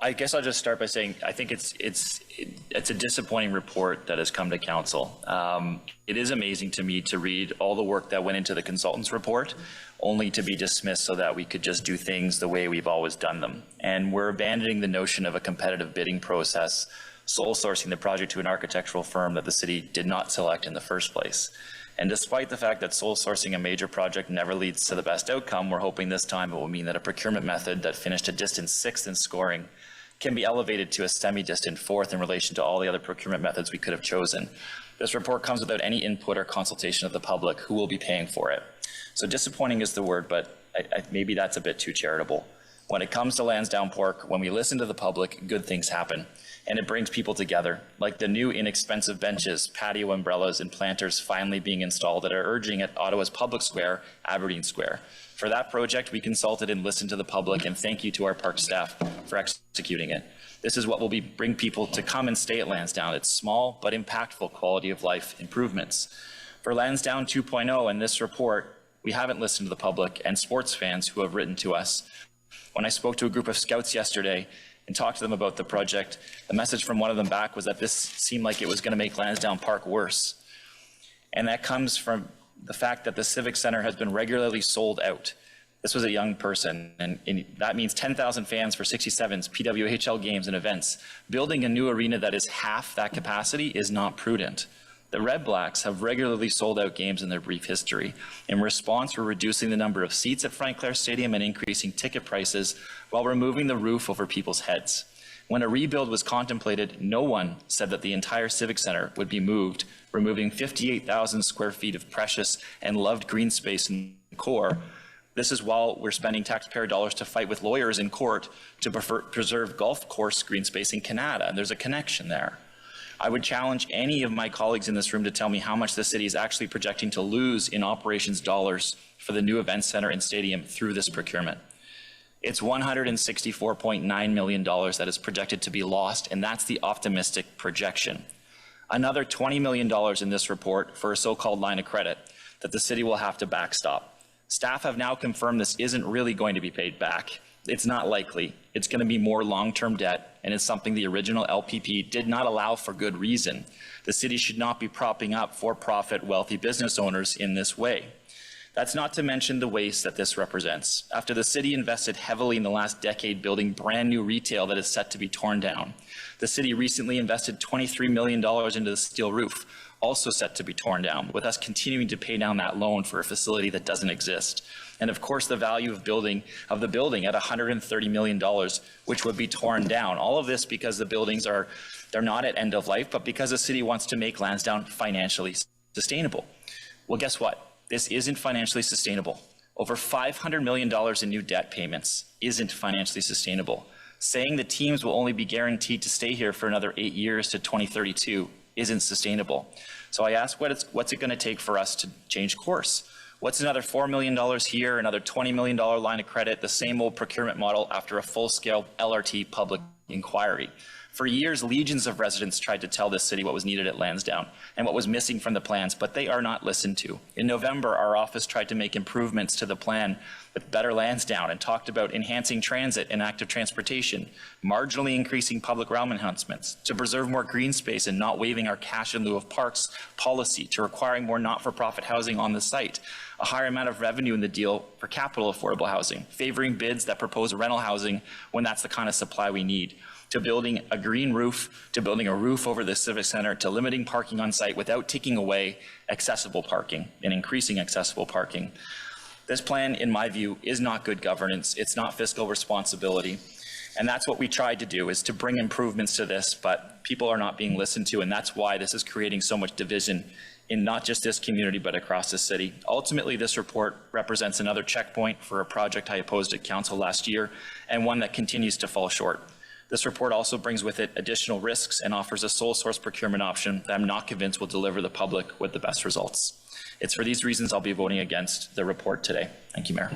I guess I'll just start by saying I think it's a disappointing report that has come to council. It is amazing to me to read all the work that went into the consultant's report, only to be dismissed so that we could just do things the way we've always done them. And we're abandoning the notion of a competitive bidding process, sole sourcing the project to an architectural firm that the city did not select in the first place. And despite the fact that sole sourcing a major project never leads to the best outcome, we're hoping this time it will mean that a procurement method that finished a distant 6th in scoring can be elevated to a semi-distant 4th in relation to all the other procurement methods we could have chosen. This report comes without any input or consultation of the public who will be paying for it. So disappointing is the word, but maybe that's a bit too charitable. When it comes to Lansdowne Park, when we listen to the public, good things happen. And it brings people together, like the new inexpensive benches, patio umbrellas, and planters finally being installed that are urging at Ottawa's public square, Aberdeen Square. For that project, we consulted and listened to the public, and thank you to our park staff for executing it. This is what will bring people to come and stay at Lansdowne. It's small but impactful quality of life improvements. For Lansdowne 2.0 and this report, we haven't listened to the public and sports fans who have written to us. When I spoke to a group of scouts yesterday and talked to them about the project, the message from one of them back was that this seemed like it was going to make Lansdowne Park worse. And that comes from the fact that the Civic Center has been regularly sold out. This was a young person, and that means 10,000 fans for 67s, PWHL games and events. Building a new arena that is half that capacity is not prudent. The Red Blacks have regularly sold out games in their brief history. In response, we're reducing the number of seats at Frank Clair Stadium and increasing ticket prices while removing the roof over people's heads. When a rebuild was contemplated, no one said that the entire Civic Center would be moved, removing 58,000 square feet of precious and loved green space in the core. This is while we're spending taxpayer dollars to fight with lawyers in court to preserve golf course green space in Canada. There's a connection there. I would challenge any of my colleagues in this room to tell me how much the city is actually projecting to lose in operations dollars for the new event center and stadium through this procurement. It's $164.9 million that is projected to be lost, and that's the optimistic projection. Another $20 million in this report for a so-called line of credit that the city will have to backstop. Staff have now confirmed this isn't really going to be paid back. It's not likely. It's going to be more long-term debt, and it's something the original LPP did not allow for good reason. The city should not be propping up for-profit wealthy business owners in this way. That's not to mention the waste that this represents. After the city invested heavily in the last decade building brand new retail that is set to be torn down, the city recently invested $23 million into the steel roof, also set to be torn down, with us continuing to pay down that loan for a facility that doesn't exist. And of course, the value of the building at $130 million, which would be torn down. All of this because the buildings they're not at end of life, but because the city wants to make Lansdowne financially sustainable. Well, guess what? This isn't financially sustainable. Over $500 million in new debt payments isn't financially sustainable. Saying the teams will only be guaranteed to stay here for another 8 years to 2032 isn't sustainable. So I ask, what's it going to take for us to change course? What's another $4 million here, another $20 million line of credit, the same old procurement model after a full-scale LRT public inquiry? For years, legions of residents tried to tell this city what was needed at Lansdowne and what was missing from the plans, but they are not listened to. In November, our office tried to make improvements to the plan with Better Lansdowne and talked about enhancing transit and active transportation, marginally increasing public realm enhancements, to preserve more green space and not waiving our cash in lieu of parks policy, to requiring more not-for-profit housing on the site, a higher amount of revenue in the deal for capital affordable housing, favoring bids that propose rental housing when that's the kind of supply we need, to building a green roof, to building a roof over the Civic Center, to limiting parking on site without taking away accessible parking and increasing accessible parking. This plan, in my view, is not good governance. It's not fiscal responsibility. And that's what we tried to do, is to bring improvements to this, but people are not being listened to, and that's why this is creating so much division in not just this community, but across the city. Ultimately, this report represents another checkpoint for a project I opposed at council last year, and one that continues to fall short. This report also brings with it additional risks and offers a sole source procurement option that I'm not convinced will deliver the public with the best results. It's for these reasons I'll be voting against the report today. Thank you, Mayor.